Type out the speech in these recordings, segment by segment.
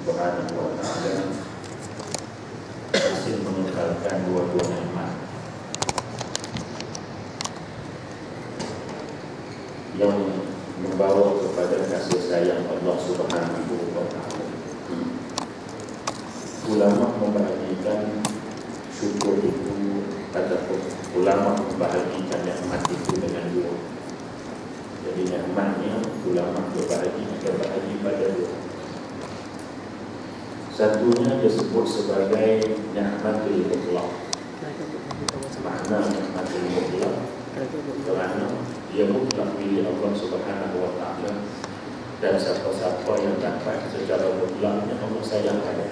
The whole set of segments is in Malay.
Subhanahu wa ta'ala masih mengekalkan dua-dua nikmat yang membawa kepada kasih sayang Allah Subhanahu wa ta'ala. Ulama membahagikan syukur itu ataupun ulama membahagikan nikmat itu dengan dua. Jadi nikmatnya ulama berbahagi pada dua. Satunya disebut sebagai nikmatul mutlaq. Makna nikmatul mutlaq kerana dia mutlak milik Allah Subhanahu wa ta'ala, dan siapa-siapa yang dapat secara mutlaknya Allah sayang pada.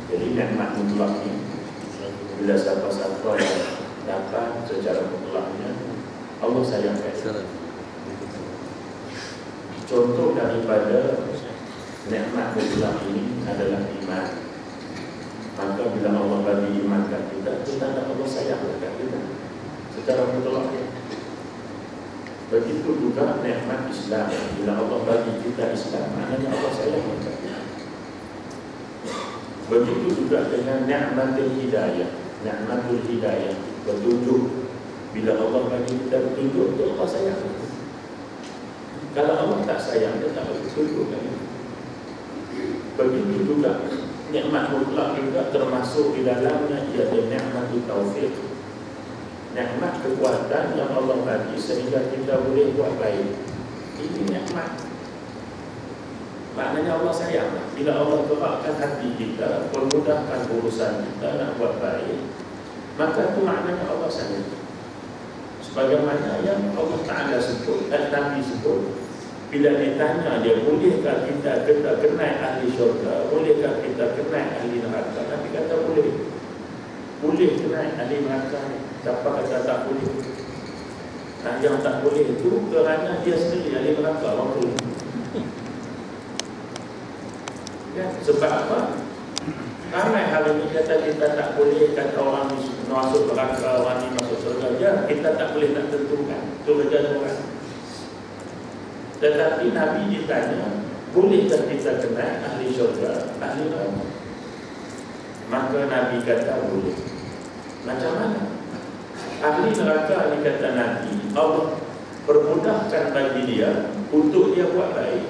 Jadi nikmat mutlak ini bila siapa-siapa yang dapat secara mutlaknya Allah sayang pada. Contoh daripada nikmat mutlak ini adalah iman. Maka bila Allah bagi iman kat kita, itu tanda Allah sayang kat kita secara mutlak. Begitu juga nikmat Islam. Bila Allah bagi kita Islam, maknanya Allah sayang kat kita. Begitu juga dengan nikmatul hidayah. Nikmatul hidayah, petunjuk. Bila Allah bagi kita petunjuk, itu Allah sayang. Kalau Allah tak sayang, dia tak bagi petunjuk kan? Begitu juga nikmat mutlak juga termasuk di dalamnya ialah nikmatul taufik. Nikmat kekuatan yang Allah bagi sehingga kita boleh buat baik. Ini nikmat. Maknanya Allah sayang. Bila Allah gerakkan hati kita, permudahkan urusan kita nak buat baik, maka itu maknanya Allah sayang. Sebagaimana yang Allah Ta'ala sebut dan Nabi sebut, bila ditanya dia, bolehkah kita kenal ahli syurga, bolehkah kita kenal ahli neraka? Nabi kata boleh. Boleh kenal ahli neraka. Siapa kata tak boleh? Nah, yang tak boleh itu kerana dia sendiri ahli neraka waktu itu. Ya, sebab apa? Ramai hal ini kata kita tak boleh, kata orang masuk neraka, orang ini masuk surga. Ya, kita tak boleh nak tentukan. Itu kerja orang. Tetapi Nabi ditanya, bolehkah kita kenal ahli syurga, ahli neraka? Maka Nabi kata boleh. Macam mana? Ahli neraka ni kata Nabi, Allah permudahkan bagi dia untuk dia buat baik,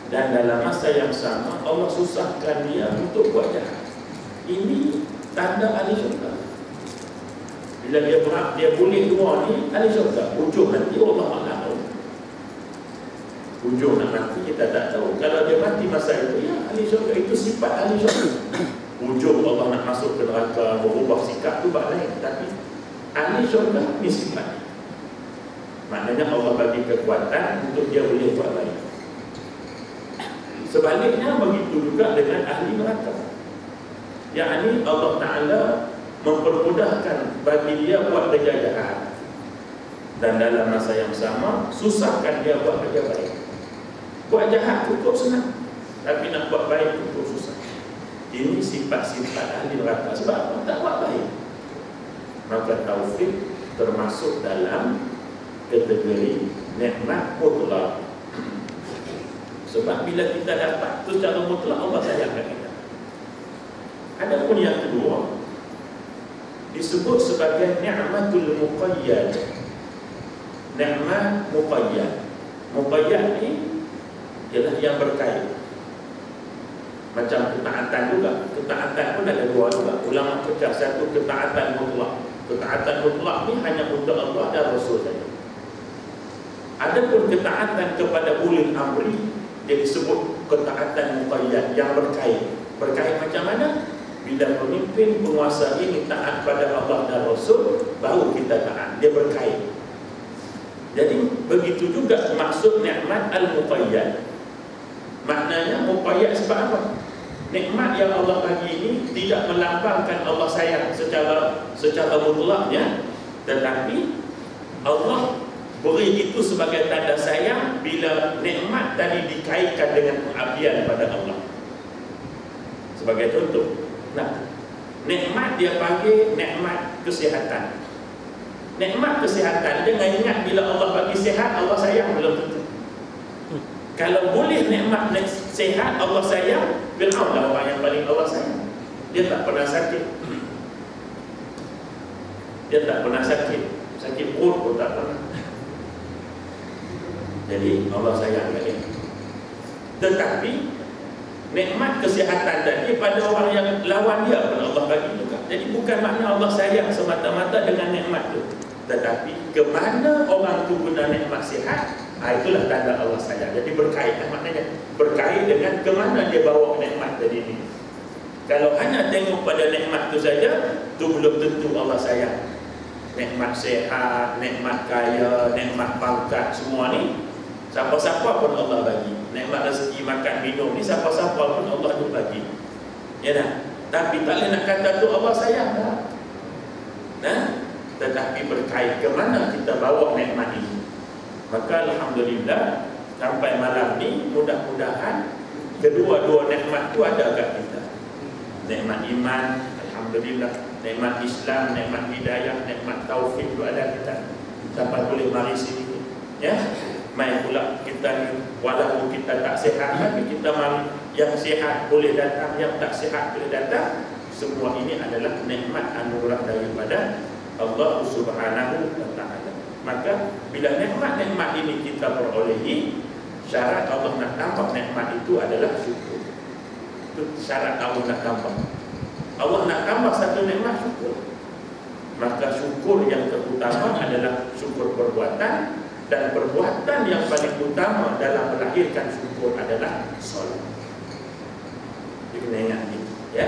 dan dalam masa yang sama Allah susahkan dia untuk buat jahat. Ini tanda ahli syurga. Bila dia boleh dua ni, ahli syurga. Ujung nanti Allah Ta'ala tahu. Ujung nak mati kita tak tahu. Kalau dia mati masa itu, ya ahli syurga. Itu sifat ahli syurga. Ujung Allah nak masuk ke neraka, berubah sikap tu bak lain. Tapi ahli syurga ni sifat. Maknanya Allah bagi kekuatan untuk dia boleh buat baik. Sebaliknya begitu juga dengan ahli neraka. Yakni Allah Ta'ala mempermudahkan bagi dia buat kerja jahat, dan dalam masa yang sama susahkan dia buat kerja baik. Buat jahat cukup senang, tapi nak buat baik cukup susah. Ini sifat-sifat ahli neraka. Sebab apa? Tak buat baik. Maka taufik termasuk dalam kategori nikmat mutlak. Sebab bila kita dapat itu secara mutlak, Allah sayangkan kita. Adapun yang kedua disebut sebagai ni'matul muqayyad. Nikmat muqayyad. Muqayyad ni ialah yang berkait. Macam ketaatan juga. Ketaatan pun ada dua juga. Ulama pecah, satu ketaatan mutlak. Ketaatan mutlak ni hanya untuk Allah dan Rasul saja. Adapun ketaatan kepada ulil amri, dia disebut ketaatan muqayyad, yang berkait. Berkait macam mana? Bila pemimpin penguasa ini taat pada Allah dan Rasul, baru kita taat. Dia berkait. Jadi begitu juga maksud nikmat al-muqayyad. Maknanya muqayyad sebab apa? Nikmat yang Allah bagi ini tidak melambangkan Allah sayang secara mutlaknya, tetapi Allah beri itu sebagai tanda sayang bila nikmat tadi dikaitkan dengan pengabdian pada Allah. Sebagai contoh, nah, nikmat dia panggil nikmat kesihatan. Nikmat kesihatan, jangan ingat bila Allah bagi sihat Allah sayang, belum tentu. Kalau boleh nikmat sehat Allah sayang, Fir'aun lah orang yang paling Allah sayang. Dia tak pernah sakit. Dia tak pernah sakit. Sakit perut pun tak pernah. Jadi Allah sayang dia. Tetapi nikmat kesihatan tadi pada orang yang lawan dia pun Allah bagi juga. Jadi bukan makna Allah sayang semata-mata dengan nikmat tu, tetapi ke mana orang tu guna nikmat sihat, itulah tanda Allah sayang. Jadi berkait maknanya, berkait dengan ke mana dia bawa nikmat tadi ni. Kalau hanya tengok pada nikmat tu saja, tu belum tentu Allah sayang. Nikmat sihat, nikmat kaya, nikmat pangkat, semua ni siapa-siapa pun Allah bagi. Nikmat rezeki makan minum ni siapa-siapa pun Allah tu bagi. Ya tak? Tapi tak boleh nak kata tu Allah sayang tak? Nah, tetapi berkait ke mana kita bawa nikmat ini. Maka alhamdulillah sampai malam ni mudah-mudahan kedua-dua nikmat tu ada kat kita. Nikmat iman, alhamdulillah, nikmat Islam, nikmat hidayah, nikmat taufik tu ada kita. Sampai boleh mari sini. Ya. Main pula kita ni, walaupun kita tak sihat, tapi kita mari yang sihat boleh datang, yang tak sihat boleh datang. Semua ini adalah nikmat anugerah daripada Allah Subhanahu wa Ta'ala. Maka bila nikmat-nikmat ini kita perolehi, syarat Allah nak tampak nikmat itu adalah syukur. Itu syarat Allah nak tampak. Allah nak tambah satu nikmat, syukur. Maka syukur yang terutama adalah syukur perbuatan. Dan perbuatan yang paling utama dalam melahirkan syukur adalah solat. Jadi kena ingat ini, ya.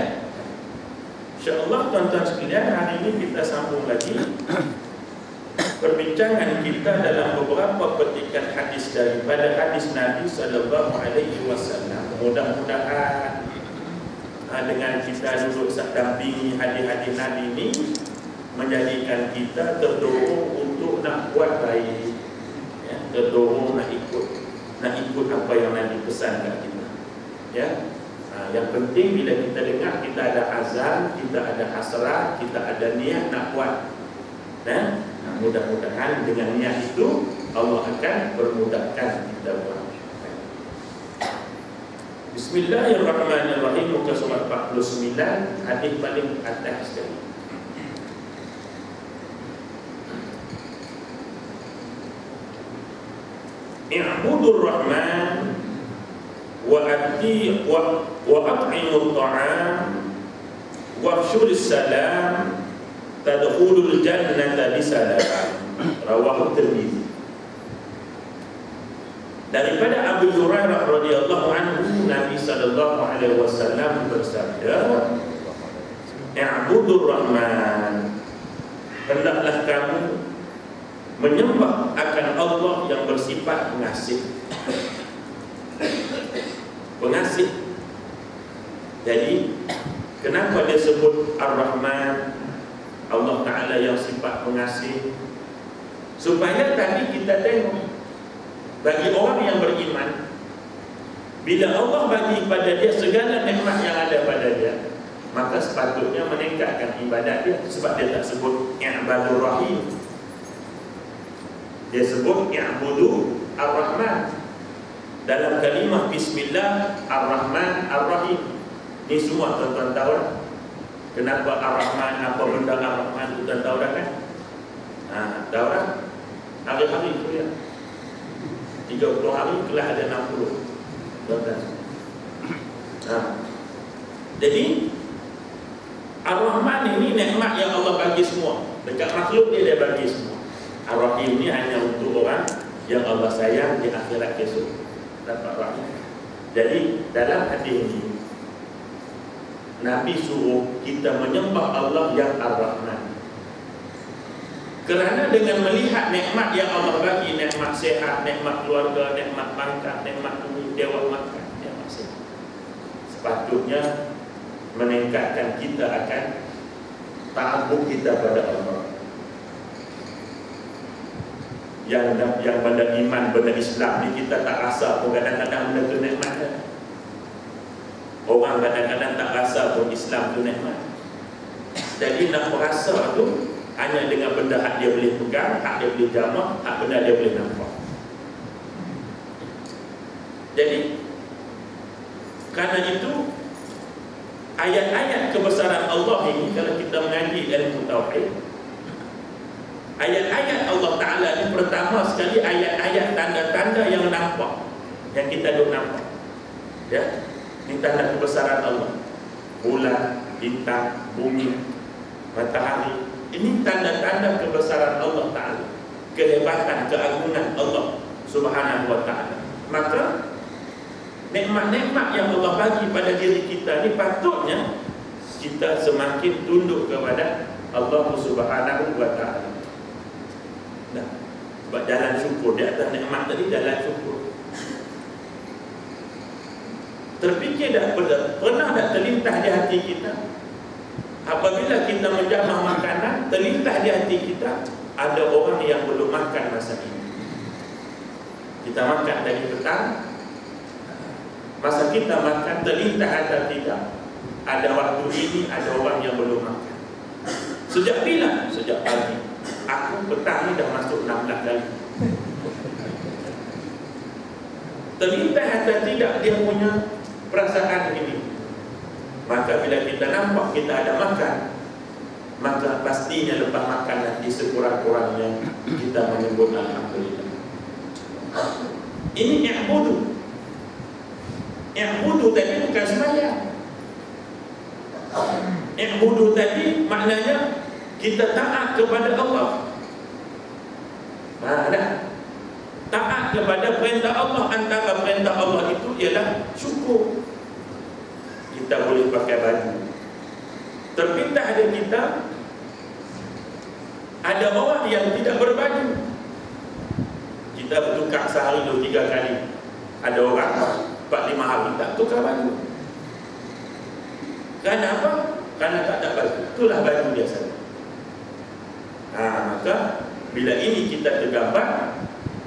InsyaAllah tuan-tuan sekalian, hari ini kita sambung lagi perbincangan kita dalam beberapa petikan hadis daripada hadis Nabi SAW. Mudah-mudahan dengan kita duduk dampingi hadis-hadis Nabi ini menjadikan kita terdorong untuk nak buat baik. Terdorong nak ikut apa yang Nabi pesan kat kita. Ya, yang penting bila kita dengar, kita ada azam, kita ada hasrat, kita ada niat nak buat. Dan mudah-mudahan dengan niat itu Allah akan permudahkan kita buat. Bismillahirrahmanirrahim. Muka surat 49, hadis paling atas sekali. I'budur Rahman wa at'imut ta'am wafshulis salam tadkhulul jannata bisalam. Rawahu Tirmidzi. Daripada Abu Hurairah radhiyallahu anhu, Nabi sallallahu alaihi wasallam bersabda, I'budur Rahman, hendaklah kamu menyembah akan Allah yang bersifat pengasih. Pengasih. Jadi kenapa dia sebut Ar-Rahman, Allah Ta'ala yang sifat pengasih? Supaya tadi kita tengok, bagi orang yang beriman, bila Allah bagi pada dia segala nikmat yang ada pada dia, maka sepatutnya meningkatkan ibadat dia. Sebab dia tak sebut I'badur Rahim, dia sebut I'budu Ar-Rahman. Dalam kalimah Bismillah Ar-Rahman Ar-Rahim. Ini semua tuan-tuan tahu lah. Kenapa Ar-Rahman, apa benda Ar-Rahman itu tuan tahu dah kan? Tahu lah. Hari-hari kuliah 30 hari kelas ada 60 tuan-tuan. Jadi Ar-Rahman ini nikmat yang Allah bagi semua. Dekat makhluk dia bagi semua. Ar-Rahim ini hanya untuk orang yang Allah sayang di akhirat esok dapat rahmat. Jadi dalam hadis ini Nabi suruh kita menyembah Allah yang Ar-Rahman. Kerana dengan melihat nikmat yang Allah bagi, nikmat sehat, nikmat keluarga, nikmat pangkat, nikmat duit, dewan makan, nikmat sehat, sepatutnya meningkatkan kita akan ta'abbud kita pada Allah. Yang benda iman, benda Islam ni kita tak rasa pun kadang-kadang benda tu nikmat. Orang kadang-kadang tak rasa pun Islam tu nikmat. Jadi nak merasa tu hanya dengan benda hak dia boleh pegang, hak dia boleh jamah, hak benda dia boleh nampak. Jadi karena itu ayat-ayat kebesaran Allah ini, kalau kita mengaji ilmu tauhid, ayat-ayat Allah Ta'ala ini pertama sekali ayat-ayat tanda-tanda yang nampak, yang kita duk nampak. Ya, ini tanda kebesaran Allah. Bulan, bintang, bumi, matahari. Ini tanda-tanda kebesaran Allah Ta'ala, kehebatan, keagungan Allah Subhanahu wa Ta'ala. Maka nikmat-nikmat yang Allah bagi pada diri kita ni patutnya kita semakin tunduk kepada Allah Subhanahu wa Ta'ala. Nah, sebab jalan syukur di atas nikmat tadi, jalan syukur. Terfikir dah, pernah tak terlintas di hati kita, apabila kita menjamah makanan, terlintas di hati kita, ada orang yang belum makan masa ini. Kita makan dari petang, masa kita makan terlintas atau tidak, ada waktu ini ada orang yang belum makan. Sejak bila? Sejak pagi. Aku petang ni dah masuk 16 kali. Terlintas atau tidak dia punya perasaan ini. Maka bila kita nampak kita ada makan, maka pastinya lepas makan nanti sekurang-kurangnya kita menyebut Alhamdulillah. Ini i'budu. I'budu tadi bukan sembahyang. I'budu tadi maknanya kita taat kepada Allah. Taat kepada perintah Allah. Antara perintah Allah itu ialah syukur. Kita boleh pakai baju. Terpintas ada kita, ada orang yang tidak berbaju. Kita bertukar sehari 2-3 kali. Ada orang 4-5 hari tak tukar baju. Kenapa? Karena tak ada baju. Itulah baju biasa. Maka bila ini kita tergambar,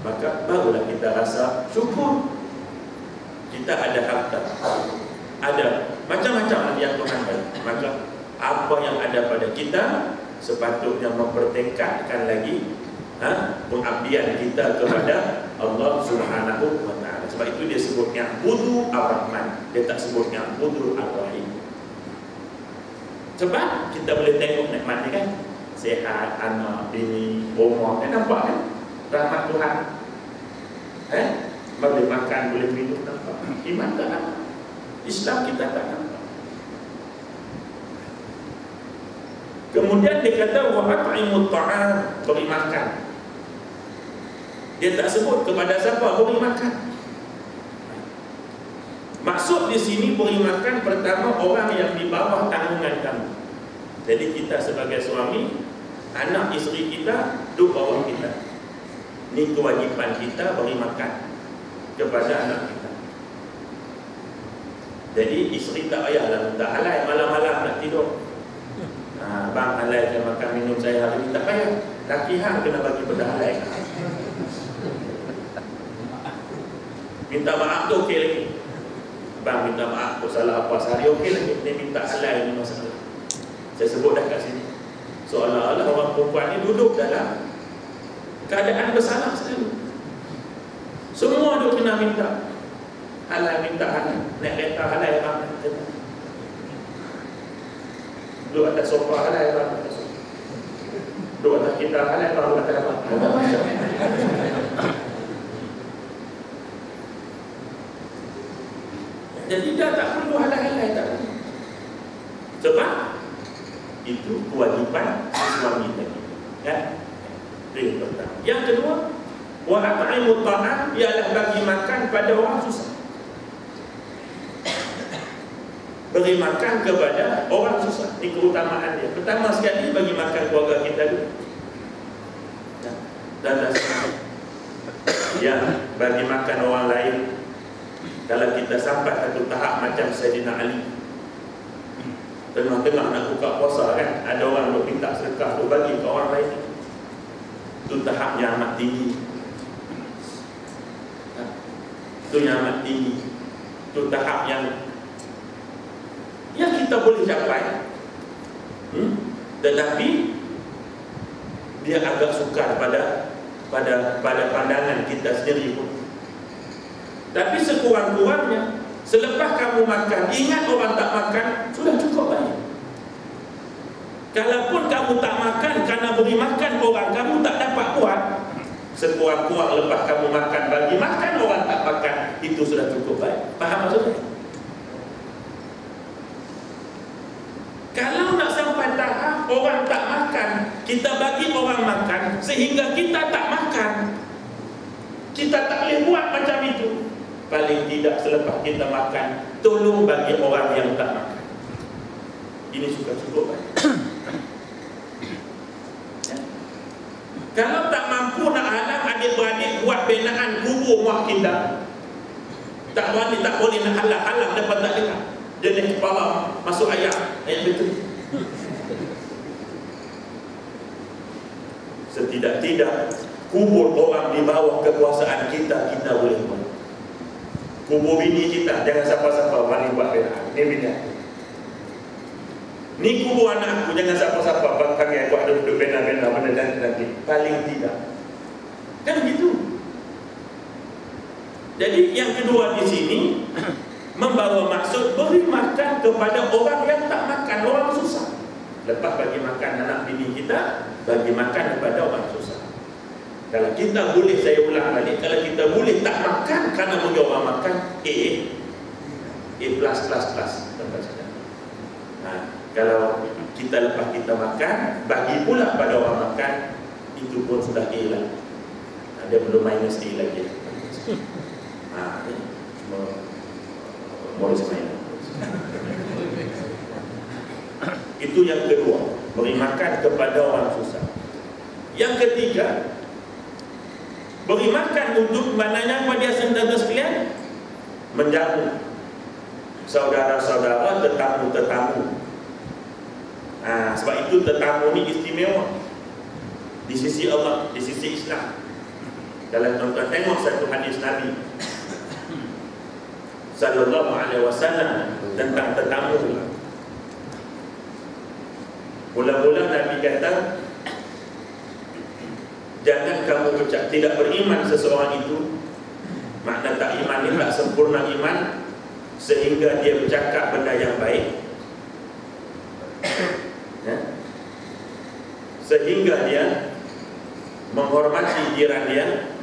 maka barulah kita rasa syukur. Kita ada harta, ada macam-macam yang Tuhan bagi. Maka apa yang ada pada kita sepatutnya mempertingkatkan lagi pengabdian kita kepada Allah Subhanahu wa Ta'ala. Sebab itu dia sebutnya Budu Ar-Rahman, dia tak sebutnya Budu Ar-Rahim. Sebab kita boleh tengok nikmat ni kan, sehat, anak, bini, rumah, nampak kan rahmat Tuhan. Boleh makan, boleh minum, nampak. Iman tak nampak, Islam kita tak nampak. Kemudian dia kata wa at'imut ta'am, beri makan. Dia tak sebut kepada siapa beri makan. Maksud di sini beri makan pertama orang yang di bawah tanggungan kamu. Jadi kita sebagai suami, anak isteri kita duduk bawah kita. Ini kewajipan kita beri makan kepada anak kita. Jadi isteri tak payahlah minta halal malam-malam nak tidur. Bang halal je makan minum saya hari ni, tak payah. Laki hang kena bagi benda halal. Minta maaf tu okey lagi. Bang minta maaf kau salah apa sehari okey lagi. Dia minta halal ni masalah. Saya sebut dah kat sini. Seolah-olah orang perempuan ni duduk dalam keadaan bersalah selalu. Semua dia kena minta halal, minta halal. Naik kereta halal bang. Duduk atas sofa halal bang. Duduk atas kita halal bang. Duduk atas apa? Jadi dah tak perlu halal-halal tak perlu. Sebab itu kewajipan suami tadi. Kan? Itu yang pertama. Yang kedua, wa at'imut ta'am, ialah bagi makan pada orang susah. Beri makan kepada orang susah. Ini keutamaan dia. Pertama sekali bagi makan keluarga kita dulu. Dan yang bagi makan orang lain. Kalau kita sampai satu tahap macam Sayyidina Ali, tengah-tengah nak buka puasa kan, ada orang nak minta sedekah tu bagi ke orang lain. Itu tahap yang amat tinggi. Itu yang amat tinggi. Itu tahap yang kita boleh capai. Tetapi dia agak sukar pada pandangan kita sendiri pun. Tapi sekurang-kurangnya selepas kamu makan, ingat orang tak makan, sudah cukup baik. Kalaupun kamu tak makan kerana beri makan orang, kamu tak dapat buat, sekurang-kurang lepas kamu makan, bagi makan orang tak makan, itu sudah cukup baik. Faham maksudnya? Kalau nak sampai tahap orang tak makan, kita bagi orang makan sehingga kita tak makan, kita tak boleh buat macam itu. Paling tidak selepas kita makan, tolong bagi orang yang tak makan. Ini sudah cukup baik. Ya. Kalau tak mampu nak halang adik-beradik buat binaan kubur mak kita, tak boleh nak halang dapat tak dengar. Jenis kepala masuk ayat betul. Setidak-tidak kubur orang di bawah kekuasaan kita, kita boleh buat. Kubur bini kita, jangan siapa-siapa berani buat binaan. Ini bini aku. Ni kubur anak aku, jangan siapa-siapa pakai aku ada duduk bina-bina benda nanti. Paling tidak. Kan gitu. Jadi yang kedua di sini membawa maksud beri makan kepada orang yang tak makan, orang susah. Lepas bagi makan anak bini kita, bagi makan kepada orang susah. Kalau kita boleh, saya ulang balik, kalau kita boleh tak makan kerana bagi orang makan, A+++. Kalau kita lepas kita makan, bagi pula pada orang makan, itu pun sudah A lah. Dia belum minus A lagi. Boleh semuanya. Itu yang kedua, beri makan kepada orang susah. Yang ketiga, beri makan untuk maknanya pada saudara sekalian, menjamu saudara-saudara, tetamu-tetamu. Sebab itu tetamu ni istimewa di sisi Allah, di sisi Islam. Kalau tuan-tuan tengok satu hadis Nabi Sallallahu Alaihi Wasallam tentang tetamu, mula-mula Nabi kata, jangan kamu ucap tidak beriman seseorang itu, makna tak iman ni tak sempurna iman sehingga dia bercakap benda yang baik, ya? Sehingga dia menghormati jiran dia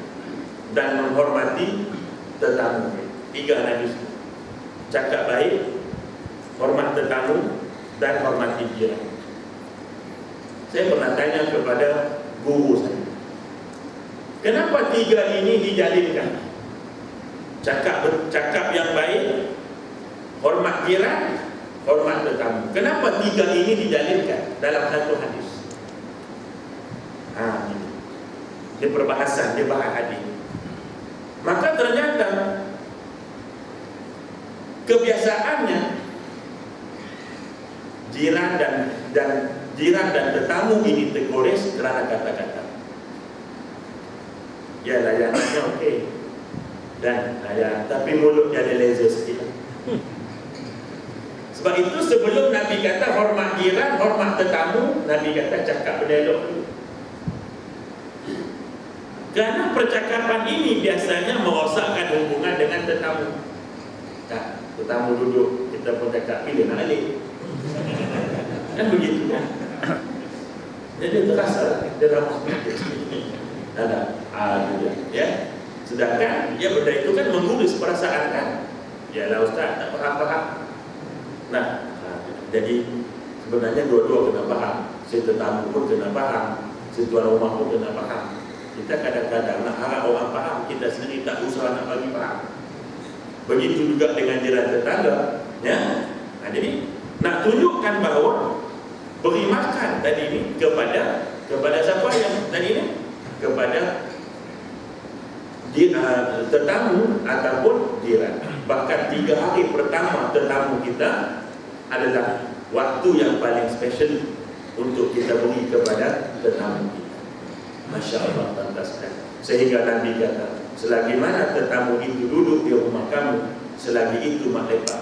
dan menghormati tetamu. Tiga Nabi, cakap baik, hormat tetamu, dan hormati jiran. Saya pernah tanya kepada guru saya, kenapa tiga ini dijalinkan? Cakap yang baik, hormat jiran, hormat tetamu. Kenapa tiga ini dijalinkan dalam satu hadis? Dia perbahasan, dia bahas hadis. Maka ternyata kebiasaannya jiran dan tetamu ini tergores kerana kata-kata. Ya layanannya okey dan layan, tapi mulutnya ada laser sikit. Sebab itu sebelum Nabi kata hormat jiran, hormat tetamu, Nabi kata cakap berdialog dulu. Kerana percakapan ini biasanya merosakkan hubungan dengan tetamu. Tetamu duduk, kita pun cakap, bila nak balik? Kan begitu kan? Jadi terasa dalam ada ya. Sedangkan ya benda itu kan mengurus perasaan kan. Yalah Ustaz, tak faham. Nah, jadi sebenarnya dua-dua kena faham. Si tetamu pun kena faham, si tuan rumah pun kena faham. Kita kadang-kadang nak harap orang faham, kita sendiri tak usah nak bagi faham. Begitu juga dengan jiran tetangga, ya. Jadi nak tunjukkan bahawa beri makan tadi ini kepada siapa yang tadi ini? Kepada tetamu ataupun jiran. Bahkan 3 hari pertama tetamu kita adalah waktu yang paling special untuk kita beri kepada tetamu kita. Masya Allah, fantastis. Sehingga Nabi kata, selagi mana tetamu itu duduk di rumah kamu, selagi itu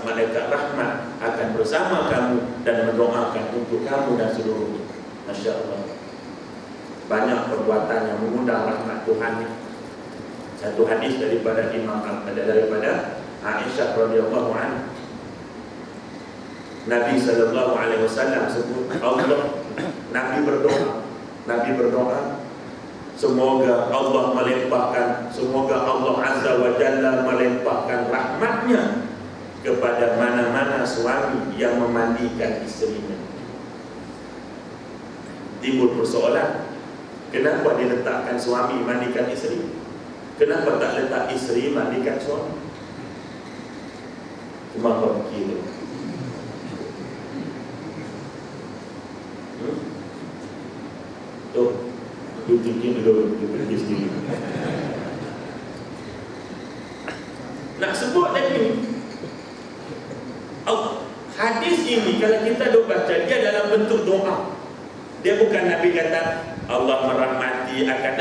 malaikat rahmat akan bersama kamu dan mendoakan untuk kamu dan seluruhnya. Masya Allah. Banyak perbuatan yang mengundang rahmat Tuhan. Satu hadis daripada daripada Aisyah radhiyallahu anha. Nabi sallallahu alaihi wasallam sebut Nabi berdoa semoga Allah melimpahkan, semoga Allah azza wa jalla melimpahkan rahmatnya kepada mana-mana suami yang memandikan isterinya. Timbul persoalan, kenapa diletakkan suami mandikan isteri? Kenapa tak letak isteri mandikan suami? Cuma kau fikir. Tuh, you thinking dulu, you fikir sendiri. Nak sebut lagi, hadis ini kalau kita duk baca, dia dalam bentuk doa. Dia bukan Nabi kata Allah merahmati akan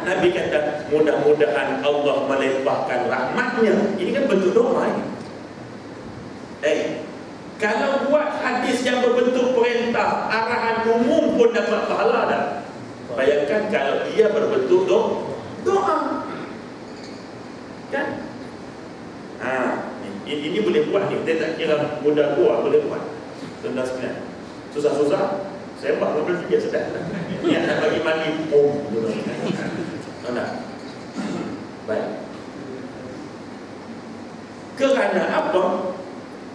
Nabi kata mudah-mudahan Allah melimpahkan rahmatnya. Ini kan bentuk doa ini. Kalau buat hadis yang berbentuk perintah, arahan umum pun dapat pahala dah. Bayangkan kalau dia berbentuk doa. Kan? Ini boleh buat ni. Dia tak kira mudah buat, boleh buat. Tentang sebenarnya susah-susah sembah betul dia sedap. Yang nak bagi mandi tak. Baik. Kerana apa?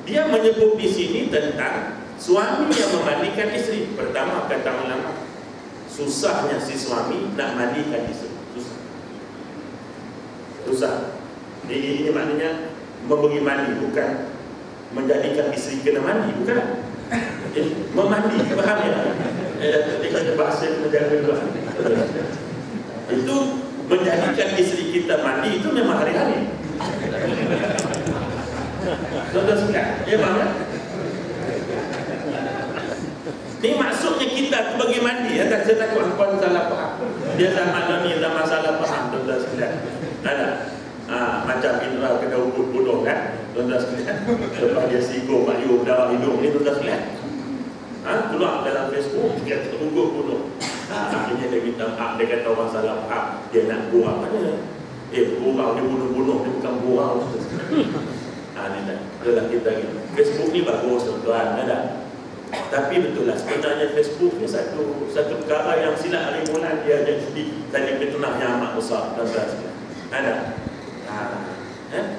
Dia menyebut di sini tentang suami yang memandikan isteri. Pertama kata ulama, susahnya si suami nak mandikan isteri. Susah. Ini maknanya memberi mandi, bukan menjadikan isteri kena mandi, bukan. Memandi, faham ya? Dia kata bahasa menjaga dua. Itu menjadikan isteri kita mandi itu memang hari-hari. Tuan-tuan sekalian, ya faham ya? Ini maksudnya kita tu bagi mandi. Saya takut hangpan salah faham. Dia zaman ni zaman salah faham, tuan-tuan sekalian. Ada. Macam Indra kena ubud bunuh kan, tuan-tuan sekalian. Lepas dia sigur mayu dalam hidung ni, tuan-tuan sekalian. Keluar dalam Facebook, dia terunggut bunuh. Akhirnya dia minta maaf, dia kata orang salah faham. Dia nak buang mana? Buang, dia bunuh-bunuh, dia bukan buang. Ni dah, itulah kita gitu. Facebook ni bagus tuan-tuan, ada. Tapi betul lah, sebenarnya Facebook ni satu perkara yang silap hari bulan dia jadi fitnah yang amat besar, tuan-tuan sekalian. Ada.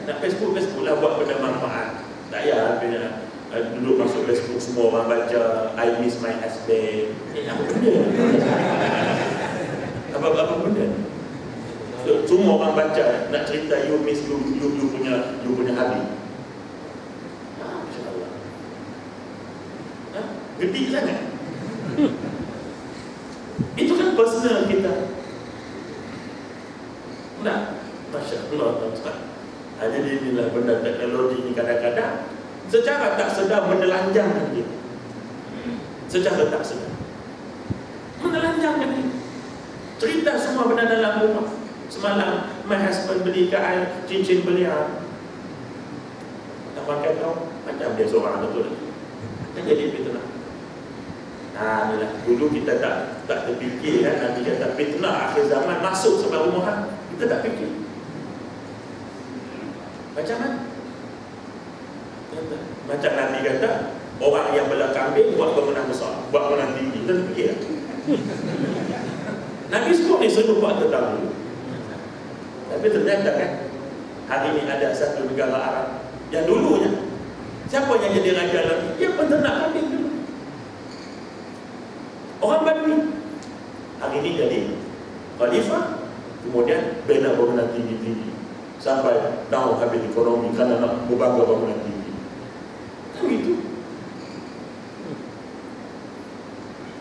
Nak Facebook lah buat benda manfaat. Tak payah duduk masuk Facebook semua orang baca I miss my husband. Apa benda? Apa benda? Semua orang baca nak cerita you miss you punya hubby. Masya-Allah. Gede sangat. Itu kan personal kita. Nah, Masya-Allah, tuan-tuan. Jadi inilah benda teknologi ini kadang-kadang secara tak sedar menelanjangkan kita. Secara tak sedar menelanjangkan kita. Cerita semua benda dalam rumah. Semalam my husband belikan cincin belian. Tak pakai tahu macam dia seorang betul. Kan jadi fitnah. Inilah dulu kita tak terfikir kan, Nabi kata fitnah akhir zaman masuk sebab rumah. Kita tak fikir. Macam mana? Macam Nabi kata, orang yang belah kambing buat bangunan besar, buat bangunan tinggi. Kita fikir lah. Nabi sebut ni serupa terdahulu. Tapi ternyata kan, hari ini ada satu negara Arab yang dulunya, siapa yang jadi raja lagi? Dia penternak kambing dulu. Orang Badui. Hari ini jadi khalifah, kemudian bina bangunan tinggi-tinggi. Sampai down habis ekonomi kerana nak berbangga bangunan tinggi. Kan begitu.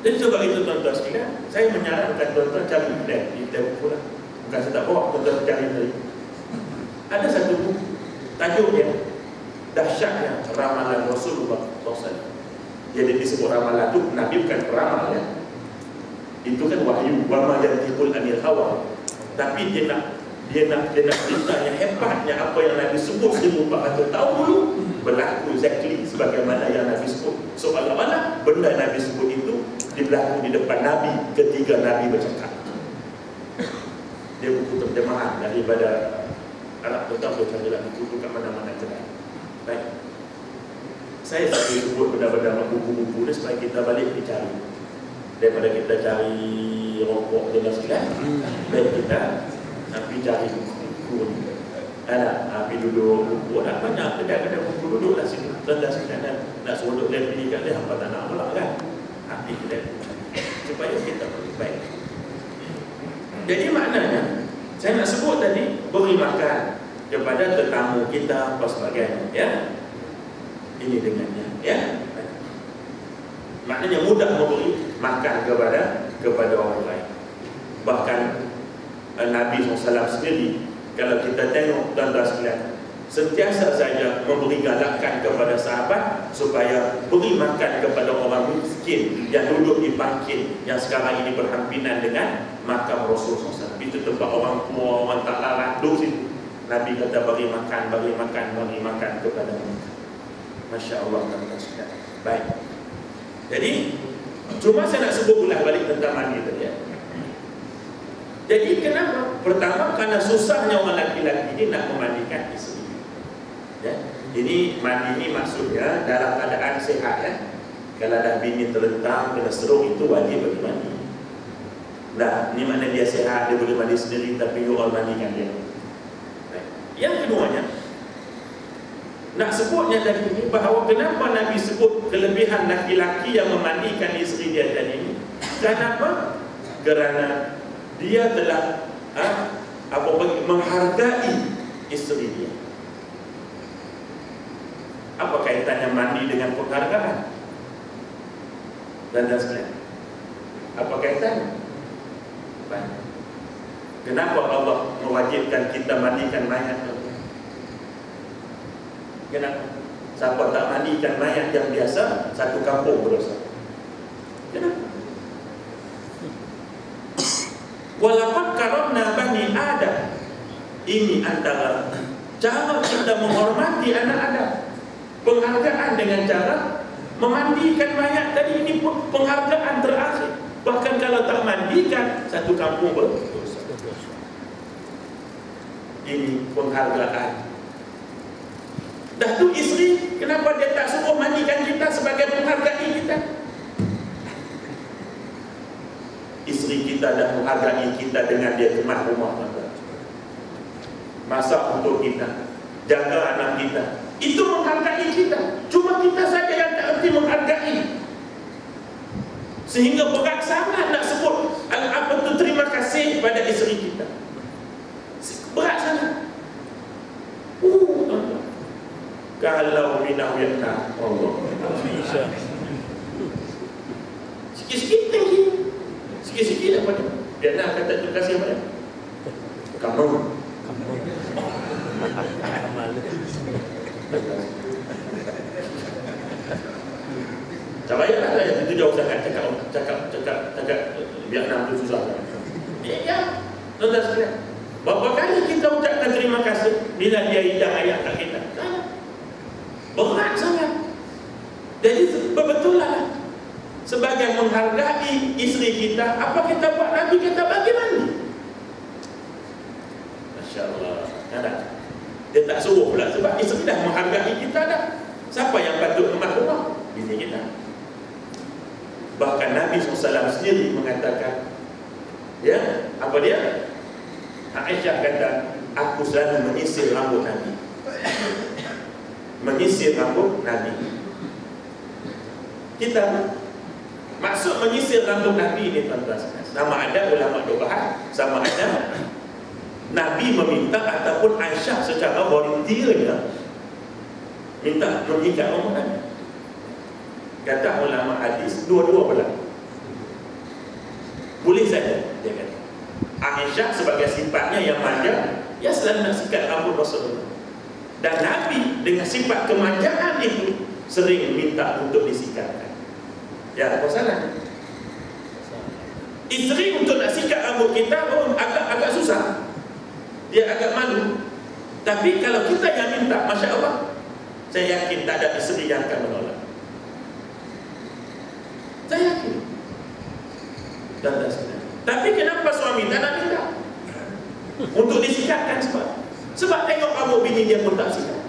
Dan sebab itu tuan-tuan sekalian, saya menyarankan tuan-tuan cari di buku lah. Bukan saya tak bawa, tuan-tuan cari tadi. Ada satu buku, tajuknya Dahsyatnya Ramalan Rasulullah SAW. Jadi disebut ramalan itu, Nabi bukan peramal ya. Itu kan wahyu, wa ma yantiqul anil hawa. Tapi dia nak cerita yang hebatnya apa yang Nabi sebut 1400 tahun dulu berlaku exactly sebagaimana yang Nabi sebut. Seolah-olah benda Nabi sebut itu berlaku di depan Nabi ketika Nabi bercakap. Dia buku terjemahan daripada Arab, tetap boleh cari lah buku kat mana-mana kedai. Baik. Saya tak boleh sebut benda-benda buku-buku ni supaya kita balik dicari. Daripada kita cari rokok dengan sekalian, baik kita pergi cari buku ni. Pergi duduk buku, ada banyak kedai-kedai buku, duduklah sini. Rendah sekalian nak suruh duduk dia pilih kat dia, hampa tak nak pula kan. Pergi kedai supaya kita boleh baik. Jadi maknanya, saya nak sebut tadi, beri makan kepada tetamu kita apa sebagainya, ya. Ini dengannya, ya. Maknanya mudah memberi makan kepada orang lain. Bahkan Nabi SAW sendiri, kalau kita tengok tuan-tuan sekalian, sentiasa saja memberi galakan kepada sahabat supaya beri makan kepada orang miskin yang duduk di bangkit yang sekarang ini berhampiran dengan makam Rasul SAW. Itu tempat orang tua, orang tak larat duduk situ. Nabi kata beri makan kepada mereka. Masya Allah, tuan-tuan sekalian. Baik. Jadi, cuma saya nak sebut ulang balik tentang mandi tadi, ya. Jadi kenapa? Pertama, karena susahnya orang laki-laki ini nak memandikan isteri. Ya. Ini mandi ini maksudnya dalam keadaan sehat, ya. Kalau dah bini terlentang kena stroke itu wajib bagi mandi. Nah, ini mana dia sehat, dia boleh mandi sendiri tapi orang mandikan dia. Baik. Yang keduanya, nak sebutnya tadi ini bahawa kenapa Nabi sebut kelebihan laki-laki yang memandikan isteri dia tadi ini? Kenapa? Kerana dia telah menghargai isteri dia. Apa kaitannya mandi dengan penghargaan? Dan sekalian, apa kaitannya? Baik. Kenapa Allah mewajibkan kita mandikan mayat? Kenapa? Siapa tak mandikan mayat yang biasa, satu kampung berdosa. Kenapa? Walaqad karamna bani Adam. Ini antara cara kita menghormati anak Adam. Penghargaan dengan cara memandikan mayat tadi, ini pun penghargaan terakhir. Bahkan kalau tak mandikan, satu kampung berdosa. Ini penghargaan. Dah tu isteri, kenapa dia tak suruh mandikan kita sebagai penghargaan kita? Isteri kita dah menghargai kita dengan dia kemas rumah, masak untuk kita, jaga anak kita. Itu menghargai kita. Cuma kita saja yang tak erti menghargai. Sehingga berat sangat nak sebut apa tu terima kasih pada isteri kita. Berat sangat. Kalau minah Vietnam, Allah. Sikit-sikit lagi. Sikit-sikit apa dia? Vietnam kata terima kasih apa dia? Kamu. Tak payahlah lah yang itu jauh sangat cakap Vietnam tu susah sangat. Ya, tuan-tuan sekalian. Berapa kali kita ucapkan terima kasih bila dia hidang ayat kat kita? Berat sangat. Jadi betul-betul sebagai menghargai isteri kita, apa kita buat? Nabi kata bagi mandi. Masya Allah. Ada. Dia tak suruh pula sebab isteri dah menghargai kita dah. Siapa yang patut kemas rumah? Bini kita. Bahkan Nabi SAW sendiri mengatakan, ya, apa dia? Aisyah kata, aku selalu menyisir rambut Nabi. Menyisir rambut Nabi. Kita maksud menyisir rambut Nabi ini, tuan-tuan, sama ada ulama bahas, sama ada Nabi meminta ataupun Aisyah secara volunteernya minta menyikat rambut Nabi. Kata ulama hadis, dua-dua pula boleh saja, dia kata. Aisyah sebagai sifatnya yang manja, dia selalu nak sikat rambut Rasulullah. Dan Nabi dengan sifat kemanjaan itu sering minta untuk disikatkan. Ya, apa salah? Isteri untuk nak sikat rambut kita agak susah. Dia agak malu. Tapi kalau kita yang minta, Masya Allah, saya yakin tak ada isteri yang akan menolak. Saya yakin. Dan tapi kenapa suami tak nak minta? bini dia pun tak sikat.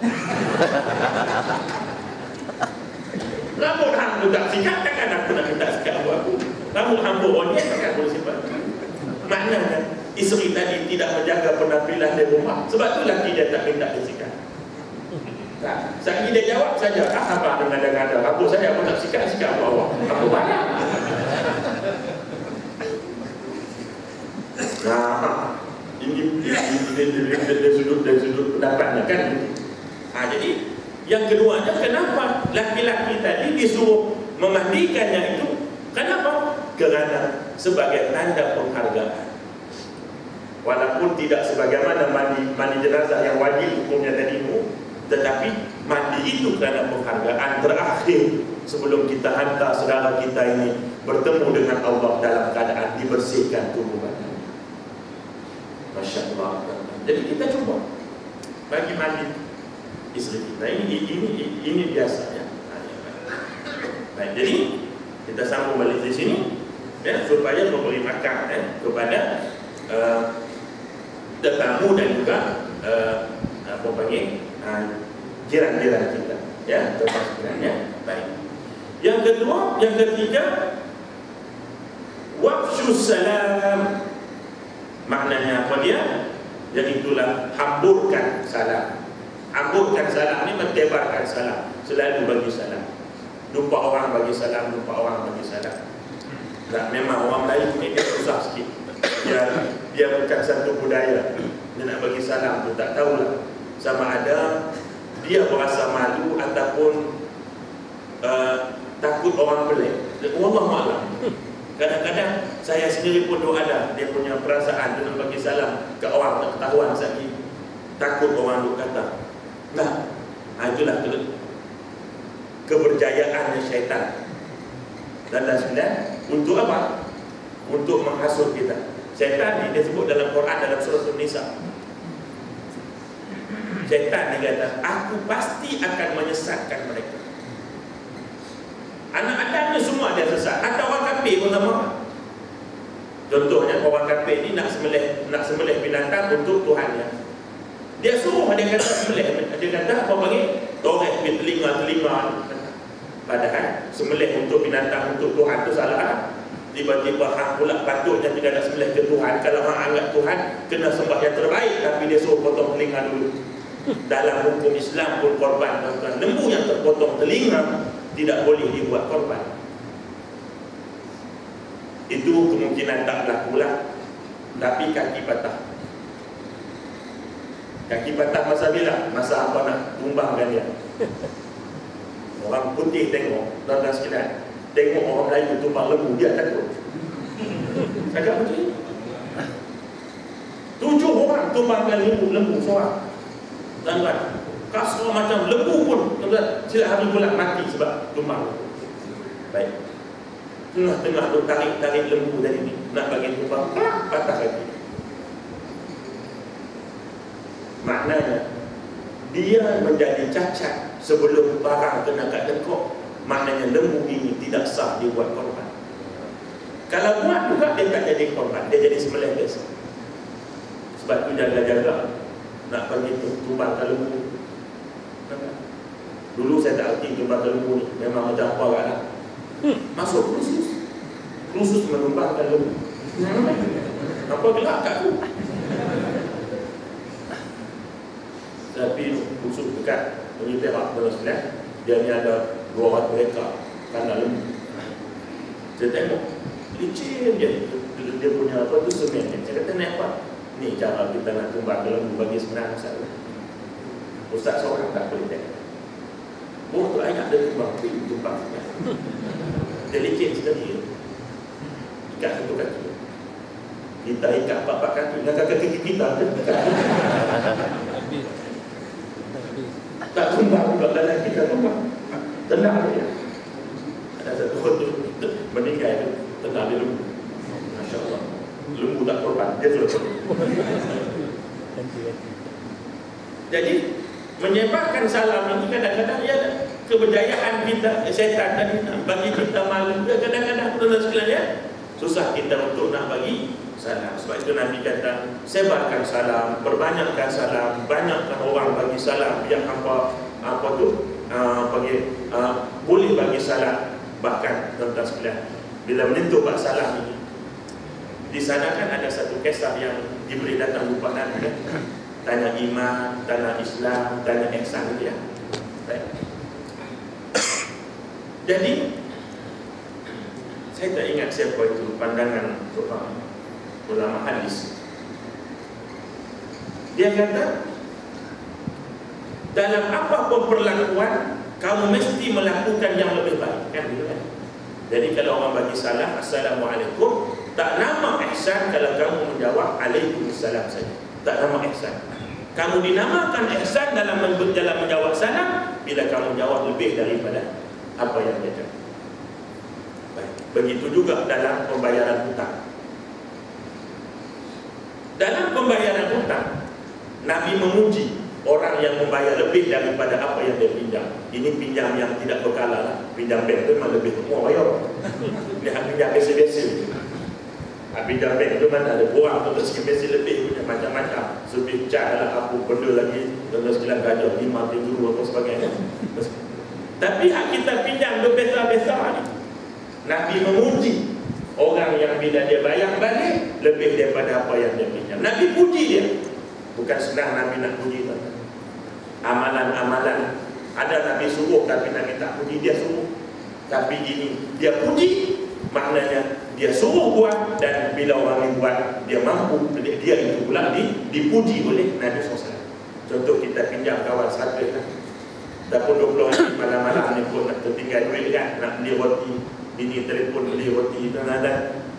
Rambut hang pun tak sikat, takkan aku nak minta sikat aku. Rambut hang pun dia takkan aku simpan. Maknanya isteri tadi tidak menjaga penampilan di rumah, sebab tu laki dia tak minta dia sikat. Tak, sekali dia jawab saja, apa dengan ada rambut saya pun tak sikat awak. Apa banyak? Nah, ini dari sudut pendapatnya kan. Jadi yang keduanya, kenapa laki-laki tadi disuruh memandikannya itu? Kenapa? Kerana sebagai tanda penghargaan. Walaupun tidak sebagaimana mandi jenazah yang wajib hukumnya tadi itu, tetapi mandi itu kerana penghargaan terakhir sebelum kita hantar saudara kita ini bertemu dengan Allah dalam keadaan dibersihkan tubuh badan. Masya Allah. Jadi kita cuba bagi mandi isteri kita ini biasa ya. Baik, jadi kita sambung balik di sini ya, supaya memberi makan kepada tetamu dan juga apa panggil jiran-jiran kita ya, termasuknya. Baik. Yang kedua, yang ketiga, wafshus salam. Maknanya apa dia? Iaitulah hamburkan salam. Hamburkan salam ni mentebarkan salam. Selalu bagi salam. Lupa orang bagi salam, lupa orang bagi salam. Tak, memang orang Melayu ni dia susah sikit. Dia bukan satu budaya. Dia nak bagi salam tu tak tahulah. Sama ada dia berasa malu ataupun takut orang pelik. Wallahualam. Kadang-kadang saya sendiri pun ada dia punya perasaan dia nak bagi salam ke orang tak ketahuan sakit, takut orang duk kata. Nah, itulah keberjayaan syaitan. Dan untuk apa? Untuk menghasut kita. Syaitan ni dia sebut dalam Quran dalam surah An-Nisa. Syaitan ni kata, aku pasti akan menyesatkan mereka. Anak Adam ni semua dia sesat. Hatta orang kafir pun sama. Contohnya orang kafir ni nak sembelih binatang untuk Tuhannya. Dia suruh dia kata sembelih. Dia kata apa panggil? Toreh telinga. Padahal sembelih untuk binatang untuk Tuhan tu salah. Tiba-tiba hang pula patutnya tidak nak sembelih ke Tuhan. Kalau hang anggap Tuhan kena sembah yang terbaik, tapi dia suruh potong telinga dulu. Dalam hukum Islam pun korban lembu yang terpotong telinga tidak boleh dibuat korban. Itu kemungkinan tak berlaku lah. Tapi kaki patah. Kaki patah masa bila? Masa apa nak tumbangkan dia. Orang putih tengok, tuan-tuan sekalian, tengok orang Melayu tumbang lembu, dia takut. Cakap betul. 7 orang tumbangkan lembu seorang. Tuan-tuan, kasar macam lembu pun, tuan-tuan, sila hari bulan mati sebab tumbang. Baik. Tengah-tengah tu tarik lembu tadi ni, nak bagi tumbang, patah kaki. Maknanya dia menjadi cacat sebelum barang kena kat lekuk. Maknanya lembu ini tidak sah dibuat korban. Kalau buat juga dia tak jadi korban, dia jadi sembelih biasa. Sebab tu jaga-jaga nak bagi tumbang ke lembu. Dulu saya tak erti tumbang ke lembu ni, memang macam apa kat lah. Masuk khusus menumbangkan lembu. Apa gelap kat tu? Tapi khusus dekat Perak Berselian, dia ni ada 200 hektar tanah lembu. Saya tengok licin dia punya apa tu semen. Saya kata ni apa? Ni cara kita nak tumbang lembu bagi senang Ustaz seorang tak boleh tengok. Tu ayat dia tumbang. Dia licin sendiri. Ikat satu kaki. Kita ikat 4 kaki. Dengan kaki kita tak tumbang juga dalam kita tumbang. Tenang dia. Ada satu tu meninggal tu tenang dia lembu. Masya Allah. Lembu tak korban, dia sudah korban. Jadi menyebarkan salam ini kadang-kadang ya keberjayaan kita, syaitan tadi nak bagi kita malu. Kadang-kadang tuan-tuan sekalian ya, susah kita untuk nak bagi salam. Sebab itu Nabi kata, sebarkan salam, perbanyakkan salam, banyakkan orang bagi salam, biar boleh bagi salam. Bahkan tuan-tuan sekalian, bila menyentuh bab salam ini, di sana kan ada satu kisah yang Jibril datang jumpa Nabi kan? Tanya iman, tanya Islam, tanya ihsan dia. Jadi saya tak ingat siapa itu, pandangan ulama hadis. Dia kata, dalam apapun perlakuan kamu mesti melakukan yang lebih baik, kan gitu kan? Jadi kalau orang bagi salam, assalamualaikum, tak nama ihsan kalau kamu menjawab Waalaikumsalam saja. Tak nama ihsan. Kamu dinamakan ihsan dalam menjawab salam bila kamu jawab lebih daripada apa yang dia cakap. Begitu juga dalam pembayaran hutang. Dalam pembayaran hutang, Nabi memuji orang yang membayar lebih daripada apa yang dia pinjam. Ini pinjam yang tidak berkala lah. Pinjam bank tu memang lebih semua bayar. Dia pinjam biasa-biasa. Pinjam bank tu mana ada borang tu sikit-sikit lebih punya macam-macam. Sebab cat lah apa benda lagi. Terus sekilas gajah 5, 7 apa sebagainya. Tapi hak kita pinjam tu besar-besar ni. Nabi memuji orang yang bila dia bayar balik lebih daripada apa yang dia pinjam. Nabi puji dia. Bukan senang Nabi nak puji tu. Amalan-amalan ada Nabi suruh tapi Nabi tak puji, dia suruh. Tapi ini dia puji, maknanya dia suruh buat, dan bila orang yang buat dia mampu, dia itu pula dipuji oleh Nabi SAW. Contoh kita pinjam kawan 100 kan. Dah pun 20 hari malam-malam ni pun nak tertinggal duit kan, nak beli roti, bini telefon beli roti dan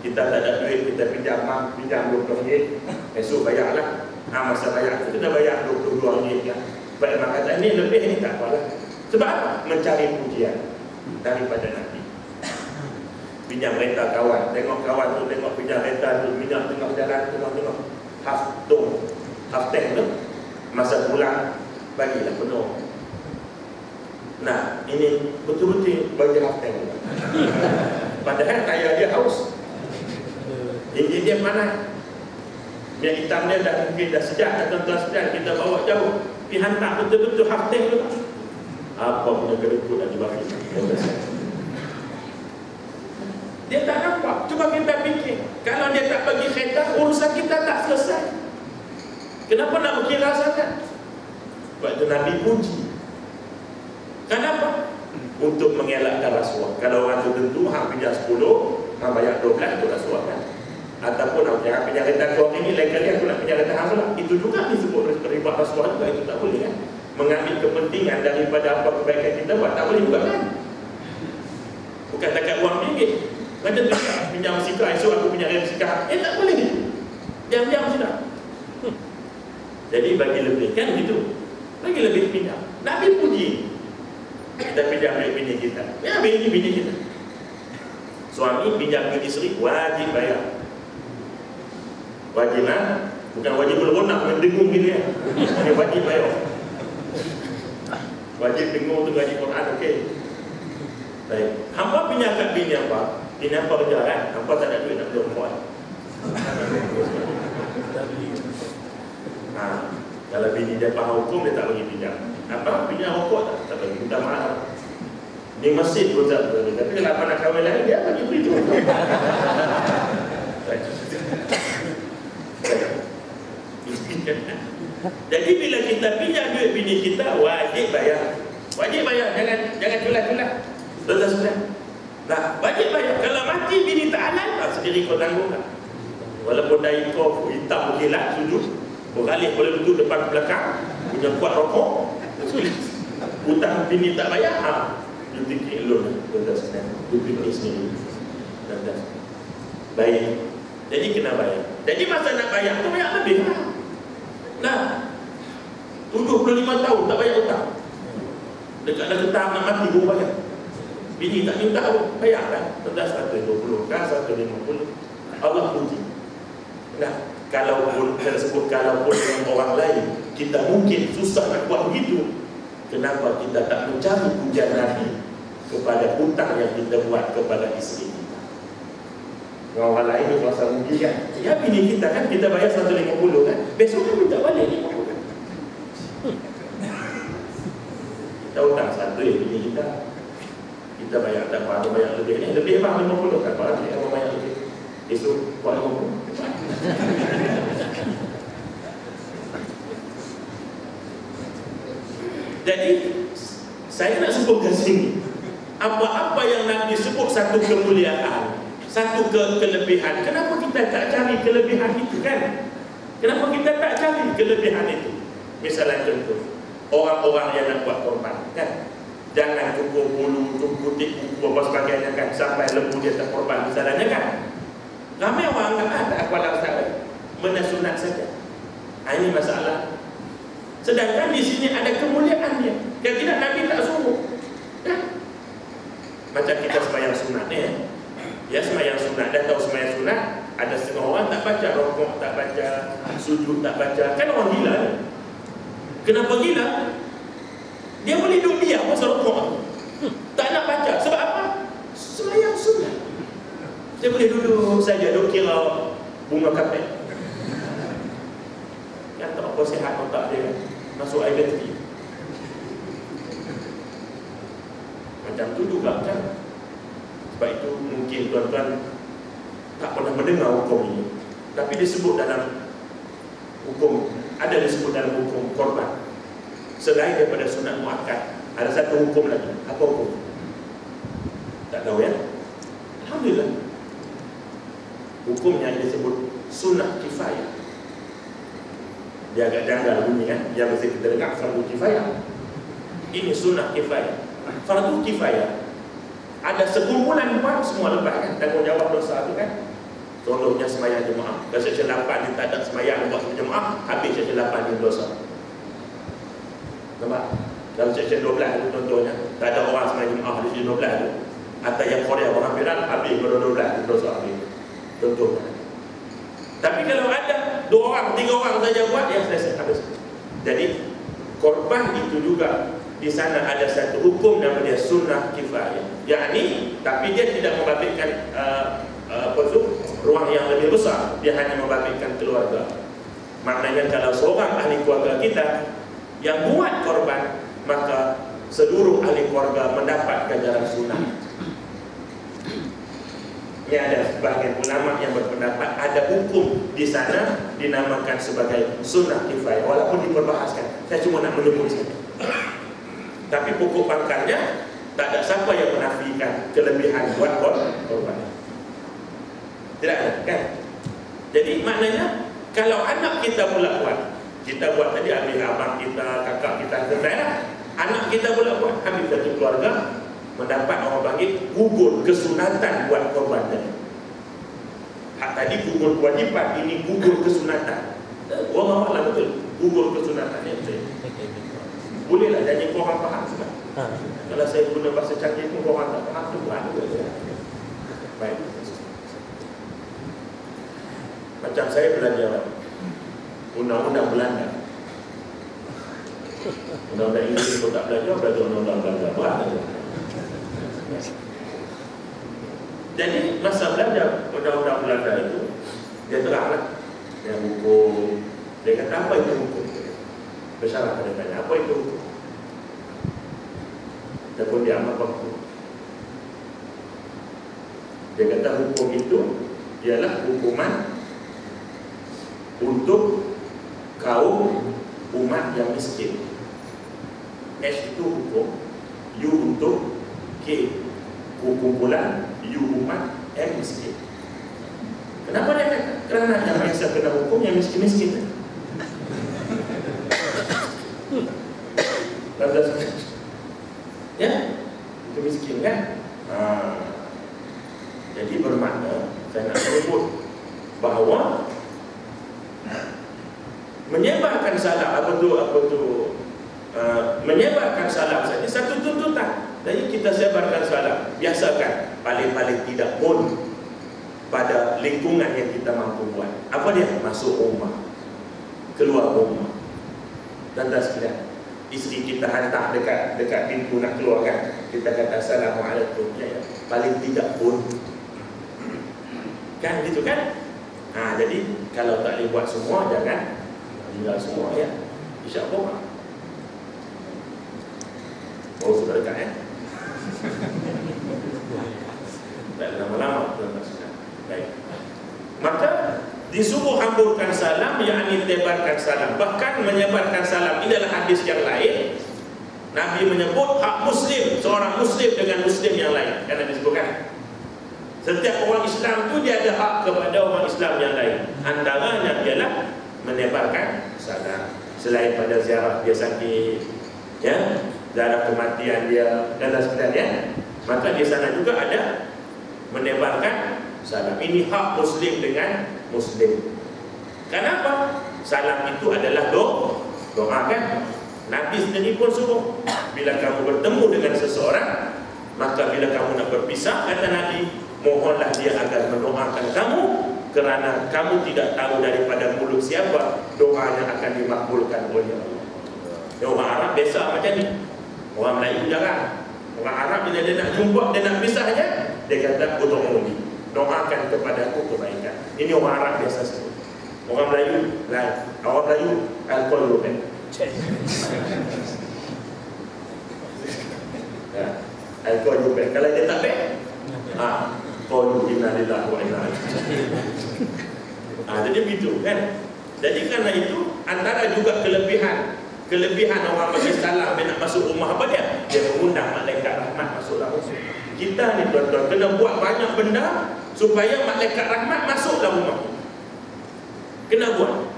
kita tak ada duit, kita pinjam 20 ringgit, esok bayarlah. Masa bayar itu kita bayar 22 ringgit kan. Baik maka ini lebih ni tak apalah. Sebab apa? Mencari pujian daripada Nabi. Pinjam kereta kawan, tengok kawan tu, tengok pinjam kereta tu, minyak tengah jalan, tengok half tank tu, masa pulang bagilah penuh. Nah, ini betul-betul bagi half tank. Padahal kaya dia haus. Ini dia mana? Yang hitam dia dah mungkin dah sejak, dah tuan-tuan sekalian, kita bawa jauh, pergi hantar betul-betul half tank tu. Apa punya kedekut dah dibagi. Dia tak nampak. Cuba kita fikir, kalau dia tak bagi kereta, urusan kita tak selesai. Kenapa nak berkira sangat? Sebab itu Nabi puji. Kenapa? Untuk mengelakkan rasuah. Kalau orang tu tentu hang pinjam 10, hang bayar 12 tu rasuah kan. Ataupun hang pinjam kereta kau ini, lain kali aku nak pinjam kereta hang pula. Itu juga disebut riba rasuah juga, itu tak boleh kan. Mengambil kepentingan daripada apa kebaikan kita buat, tak boleh juga kan. Bukan takat wang ringgit. Macam tu tak pinjam sikap, esok aku pinjam sikap. Tak boleh. Diam-diam sudah. Jadi bagi lebih kan gitu. Bagi lebih pinjam. Nabi puji. Kita pinjam duit bini kita. Ya, bini kita. Suami pinjam duit isteri, wajib bayar. Wajib lah. Bukan wajib berlonak, mendengung gini ya. Dia wajib bayar. Wajib dengung tu gaji Quran, okey. Baik. Hampa pinjam kat bini apa? Bini apa kerja kan? Hampa tak ada duit nak beli perempuan. Kalau bini dia faham hukum, dia tak bagi pinjam. Apa? Pinjam rokok tak bagi, minta maaf. Di masjid pun tak bagi. Tapi kalau apa nak kahwin lain, dia bagi beritahu. Jadi bila kita pinjam duit bini kita, wajib bayar. Wajib bayar, jangan culah-culah. Betul-betul. Nah, wajib bayar. Kalau mati bini tak halal, sendiri kau tanggung lah. Walaupun dari kau hitam berkilat, sujud, beralih boleh duduk depan belakang, punya kuat rokok, hutang bini tak bayar, you fikir loan, betul-betul. You fikir sendiri. Baik. Jadi kena bayar. Jadi masa nak bayar tu bayar lebih lah. Nah, 75 tahun tak bayar hutang. Dekat dah getah nak mati baru bayar. Bini tak minta pun, bayar kan? Sudah 120 kan, 150. Allah puji. Nah, kalaupun tersebut, kalaupun dengan orang lain kita mungkin susah nak buat begitu, kenapa kita tak mencari pujian Nabi kepada hutang yang kita buat kepada isteri kita? Orang lain tu kuasa rugi kan. Ya bini kita kan, kita bayar 150 kan, besok kan minta balik 50 kan. Kita hutang satu ya bini kita bayar tak apa, bayar lebih ni, lebih bang 50 kan, kalau dia mau bayar lebih besok buat 50. Jadi saya nak sebutkan sini, apa-apa yang Nabi sebut satu kemuliaan, satu kelebihan, kenapa kita tak cari kelebihan itu kan? Kenapa kita tak cari kelebihan itu? Misalnya contoh, orang-orang yang nak buat korban kan, jangan cukup bulu, cukup kutik, cukup apa sebagainya kan, sampai lembu dia terkorban misalnya kan. Ramai orang tak ada akwala ustaz, menasunat saja. Ini masalah. Sedangkan di sini ada kemuliaannya. Yang tidak Nabi tak suruh. Kan? Macam kita sembahyang sunat ni ya. Ya sembahyang sunat, dah tahu sembahyang sunat, ada setengah orang tak baca rukuk, tak baca sujud, tak baca. Kan orang gila ni. Kenapa gila? Dia boleh duduk diam pasal rukuk. Tak nak baca. Sebab apa? Sembahyang sunat. Dia boleh duduk saja, duduk kira bunga kapet. Yang tak apa sihat otak dia, masuk air bateri. Macam tu juga kan. Sebab itu mungkin tuan-tuan tak pernah mendengar hukum ini, tapi disebut dalam hukum, ada disebut dalam hukum korban. Selain daripada sunat muakkad, ada satu hukum lagi. Apa hukum? Tak tahu ya? Alhamdulillah. Hukumnya disebut sunat kifayah. Dia agak janggal bunyi kan? Yang mesti kita dengar fardu kifayah. Ini sunat kifayah. Fardu kifayah, ada sekumpulan buat semua lepas kan, tanggungjawab dosa tu kan. Contohnya sembahyang jemaah. Kalau section 8 ni tak ada sembahyang buat jemaah, habis section 8 ni dosa. Nampak? Dalam section 12 tu contohnya, tak ada orang sembahyang jemaah di section 12 tu. Atau yang Korea orang hampiran, habis pada 12 tu dosa habis. Contohnya. Tapi kalau ada 2 orang, 3 orang saja buat, ya selesai habis. Jadi korban itu juga di sana ada satu hukum namanya sunnah kifayah. Yakni, tapi dia tidak membabitkan ruang yang lebih besar, dia hanya membabitkan keluarga. Maknanya kalau seorang ahli keluarga kita yang buat korban, maka seluruh ahli keluarga mendapat ganjaran sunnah. Ini ada sebahagian ulama yang berpendapat ada hukum di sana dinamakan sebagai sunnah kifayah, walaupun diperbahaskan. Saya cuma nak menyebut saja. Tapi pokok pangkalnya tak ada siapa yang menafikan kelebihan buat korban. Tidak ada kan? Jadi maknanya kalau anak kita pula buat, kita buat tadi ambil abang kita, kakak kita, anak kita pula buat, ambil satu keluarga mendapat orang panggil gugur kesunatan buat korban tadi. Hak tadi gugur kewajipan, ini gugur kesunatan. Orang awak lah betul, gugur kesunatan yang betul. Bolehlah janji korang faham sebab kalau saya guna bahasa canggih pun korang tak faham tu bukan. Baik. Macam saya belajar undang-undang Belanda. Undang-undang Inggeris pun tak belajar undang-undang Belanda. Jadi masa belajar undang-undang Belanda itu, dia teranglah yang hukum. Dia kata apa itu hukum? Bersalah pada tanya apa itu hukum? Dan pun dia amat waktu. Dia kata hukum itu ialah hukuman untuk kaum umat yang miskin. S itu hukum, U untuk K kumpulan, U umat, M miskin. Kenapa dia kata? Kerana yang biasa kena hukum yang miskin-miskin. Ya, itu miskin kan? Jadi bermakna saya nak sebut bahawa menyebarkan salam menyebarkan salam saja satu tuntutan. Jadi kita sebarkan salam, biasakan paling-paling tidak pun pada lingkungan yang kita mampu buat. Apa dia? Masuk rumah, keluar rumah, dan sekalian. Isteri kita hantar dekat pintu nak keluar kan, kita kata assalamualaikum ya, paling tidak pun Kan gitu kan? Jadi kalau tak boleh buat semua, jangan tinggal semua ya. InsyaAllah. Sudah dekat ya. Tak lama-lama tuan-tuan. Baik. Maka disuruh hamburkan salam, yakni tebarkan salam, bahkan menyebarkan salam. Ini adalah hadis yang lain. Nabi menyebut hak Muslim, seorang Muslim dengan Muslim yang lain. Kan Nabi sebutkan, setiap orang Islam itu dia ada hak kepada orang Islam yang lain. Antaranya ialah menebarkan salam. Selain pada ziarah dia sakit, ya, ziarah kematian dia dan sebagainya, maka di sana juga ada menebarkan salam. Ini hak Muslim dengan Muslim. Kenapa? Salam itu adalah doa kan? Nabi sendiri pun suruh, bila kamu bertemu dengan seseorang, maka bila kamu nak berpisah, kata Nabi, mohonlah dia agar mendoakan kamu, kerana kamu tidak tahu daripada mulut siapa doanya akan dimakbulkan oleh Allah. Orang Arab biasa macam ni. Orang Melayu jarang. Orang Arab bila dia nak jumpa, dia nak pisah je, dia kata ud'uni, doakan kepadaku kebaikan. Ini orang Arab biasa sebut. Orang Melayu lain. Orang Melayu al-qalbu. Ya, al-qalbu. Kalau dia tak baik, qalu inna lillahi wa inna ilaihi raji'un. Jadi begitu kan. Jadi kerana itu antara juga kelebihan orang bagi salam dia nak masuk rumah apa dia? Dia mengundang malaikat rahmat masuk dalam rumah. Kita ni tuan-tuan kena buat banyak benda supaya malaikat rahmat masuk dalam rumah. Kena buat.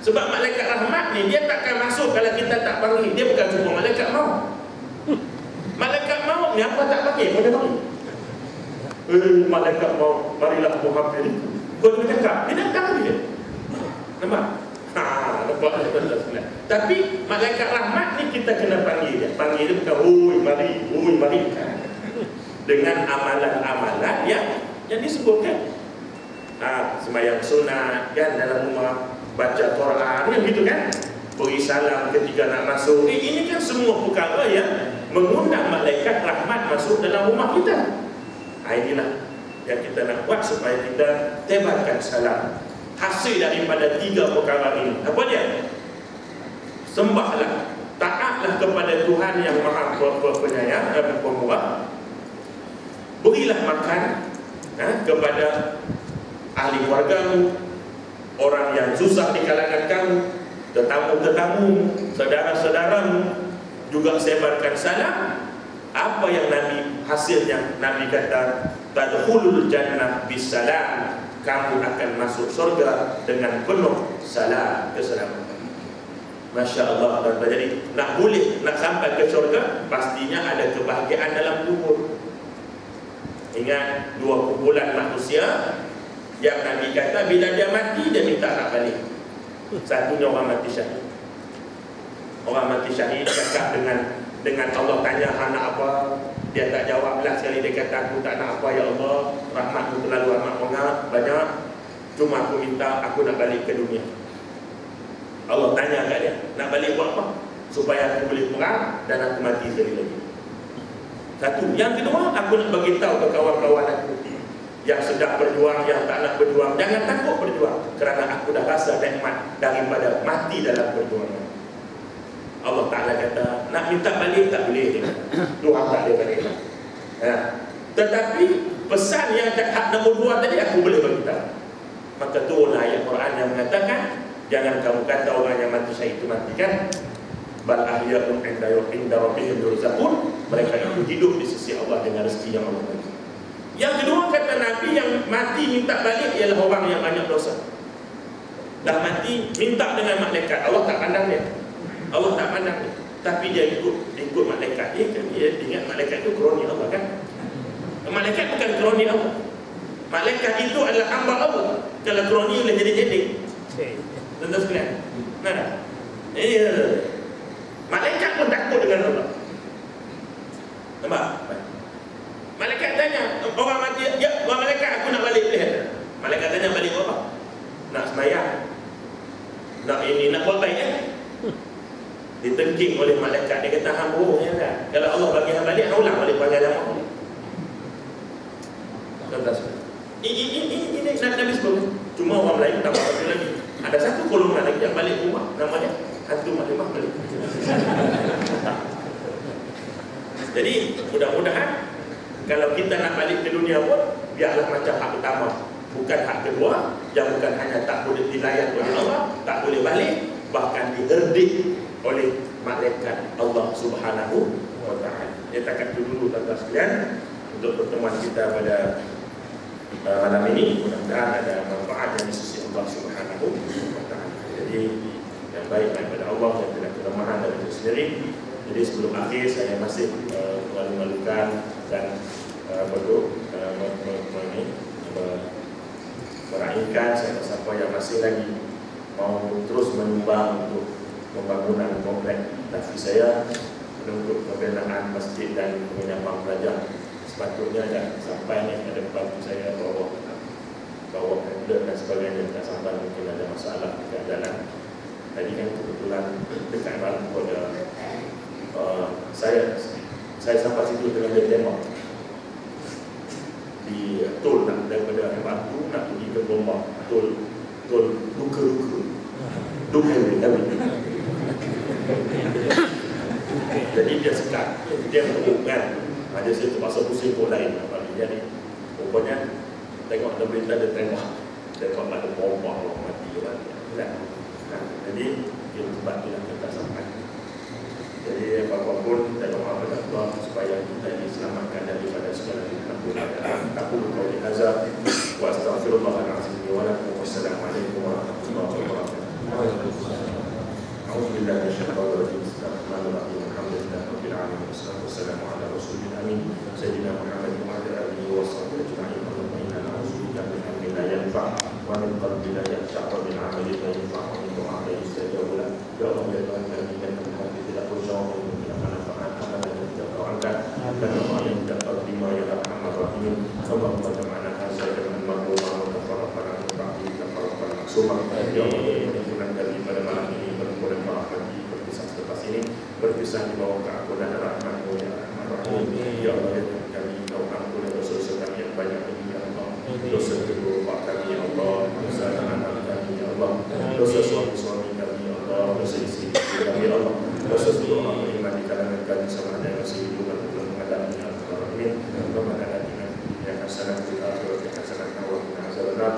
Sebab malaikat rahmat ni dia takkan masuk kalau kita tak panggil. Dia bukan cuma malaikat maut. Malaikat maut ni apa tak panggil? Kau dia panggil. Malaikat maut, marilah Muhammad. Kau dia cakap, dia datang dia. Nampak? Nampak. Tapi malaikat rahmat ni kita kena panggil dia. Panggil dia bukan oi mari. Dengan amalan-amalan yang disebutkan. Sembahyang sunat kan dalam rumah, baca Quran kan gitu kan. Beri salam ketika nak masuk. Ini kan semua perkara yang mengundang malaikat rahmat masuk dalam rumah kita. Inilah yang kita nak buat supaya kita tebarkan salam. Hasil daripada 3 perkara ini apa dia? Sembahlah, taatlah kepada Tuhan yang Maha Penyayang dan Pemurah. Berilah makan kepada ahli keluargamu, orang yang susah di kalangan kamu, tetamu-tetamu, saudara-saudaramu. Juga sebarkan salam. Apa yang Nabi hasilnya? Nabi kata, tadkhulul jannah bisalam, kamu akan masuk surga dengan penuh salam, keselamatan. Masya Allah. Jadi nak sampai ke surga, pastinya ada kebahagiaan dalam kubur. Ingat 2 kumpulan manusia yang Nabi kata bila dia mati dia minta nak balik. Satunya orang mati syahid. Orang mati syahid cakap dengan Allah tanya anak apa, dia tak jawab. Belas sekali dia kata aku tak nak apa ya Allah, rahmatmu terlalu amat banyak, cuma aku minta aku nak balik ke dunia. Allah tanya kat dia, nak balik buat apa? Supaya aku boleh perang dan aku mati sekali lagi. Satu. Yang kedua, aku nak bagi tahu ke kawan-kawan aku yang sedang berjuang, yang tak nak berjuang, jangan takut berjuang, kerana aku dah rasa nikmat daripada mati dalam perjuangan. Allah Ta'ala kata, nak minta balik tak boleh. Tuhan tak boleh balik. Tetapi pesan yang hak nombor 2 tadi aku boleh beritahu. Maka turunlah ayat Quran yang mengatakan, jangan kamu kata orang yang mati syahid itu mati kan. Bal ahya'un 'inda rabbihim yurzaqun. Mereka itu hidup di sisi Allah dengan rezeki yang Allah bagi. Yang kedua kata Nabi, yang mati minta balik ialah orang yang banyak dosa. Dah mati minta dengan malaikat. Allah tak pandang dia. Allah tak pandang dia. Tapi dia ikut malaikat. Dia ingat malaikat itu kroni Allah kan. Malaikat bukan kroni Allah. Malaikat itu adalah hamba Allah. Kalau kroni boleh jadi-jadi. Tentu sekalian. Mana? Malaikat pun takut dengan Allah. Nampak? Malaikat tanya, orang mati, ya, malaikat aku nak balik. Malaikat tanya balik apa? Nak sembahyang. Nak ini, nak buat baik ditengking oleh malaikat. Dia kata hang bohong ya kan. Kalau Allah bagi hang balik, hang ulang balik pada lama. Ini Jadi mudah-mudahan kalau kita nak balik ke dunia pun biarlah macam hak pertama, bukan hak kedua, yang bukan hanya tak boleh dilayan oleh Allah, tak boleh balik, bahkan diherdik oleh malaikat Allah Subhanahu wa Ta'ala. Dia takat itu dulu tuan-tuan sekalian untuk pertemuan kita pada malam ini. Mudah-mudahan ada manfaat yang di sisi Allah Subhanahu wa Ta'ala. Jadi yang baik daripada Allah, yang tidak kelemahan dari itu sendiri. Jadi sebelum akhir saya masih malu-malukan dan meraihkan siapa-siapa yang masih lagi mau terus menyumbang untuk pembangunan komplek. Tapi saya menuntut pembinaan masjid dan penyampang pelajar sepatutnya dah sampai ni ada bantu saya bawa handler dan sebagainya. Tak sampai mungkin ada masalah dekat jalan. Tadi kan kebetulan dekat malam pada saya sampai situ dengan dia tembak di tol nak daripada Batu nak pergi ke Gombak, tol luka-luka jadi dia sekat, dia teruk kan, ada saya terpaksa pusing pun lain. Jadi rupanya tengok ada berita dia tembak ada bomba orang mati kan. Jadi dia sebab dia tak sampai. Jadi apa-apa pun kita doa kepada Allah supaya kita diselamatkan daripada segala keadaan. Aku berkata hadza wa astaghfirullahalazim wa lakum. Wassalamualaikum warahmatullahi wabarakatuh. A'udzubillahi minasyaitonir rajim. Bismillahirrahmanirrahim. Alhamdulillahirabbil alamin. Wassalatu wassalamu ala rasulil amin sayyidina Muhammadin wa ala alihi washabbihi ajma'in. Allahumma inna na'udzubika min ilmin la yanfa' wa min qalbin la yakhsha' wa min 'amalin la yanfa' wa min du'ain la yustajab lah. Ya Allah ya Tuhan kami dan kami tidak berjauh dengan manfaat amal yang tidak kau angkat dan amal yang tidak kau terima ya Arhamar Rahimin. Allahumma jama'na hadza dengan maghfurah wa kafaratan ba'di kafaratan maksumah. Ya Allah ini bulan kami pada malam ini bermohon maaf bagi berpisah selepas ini, berpisah di bawah keampunan rahmat-Mu ya Arhamar Rahimin. Ya Allah ya Tuhan kami kau ampuni dosa-dosa kami yang banyak ini ya Allah. Dosa kedua bapa kami ya Allah, dosa anak kami ya Allah, dosa suami-suami kami ya Allah, dosa istri kami ya Allah, dosa seluruh orang beriman di kalangan kami sama ada yang masih hidup dan belum menghadapi ya Allah. Amin. Rabbana atina fid dunya hasanah wa fil akhirati hasanah wa qina adzabannar.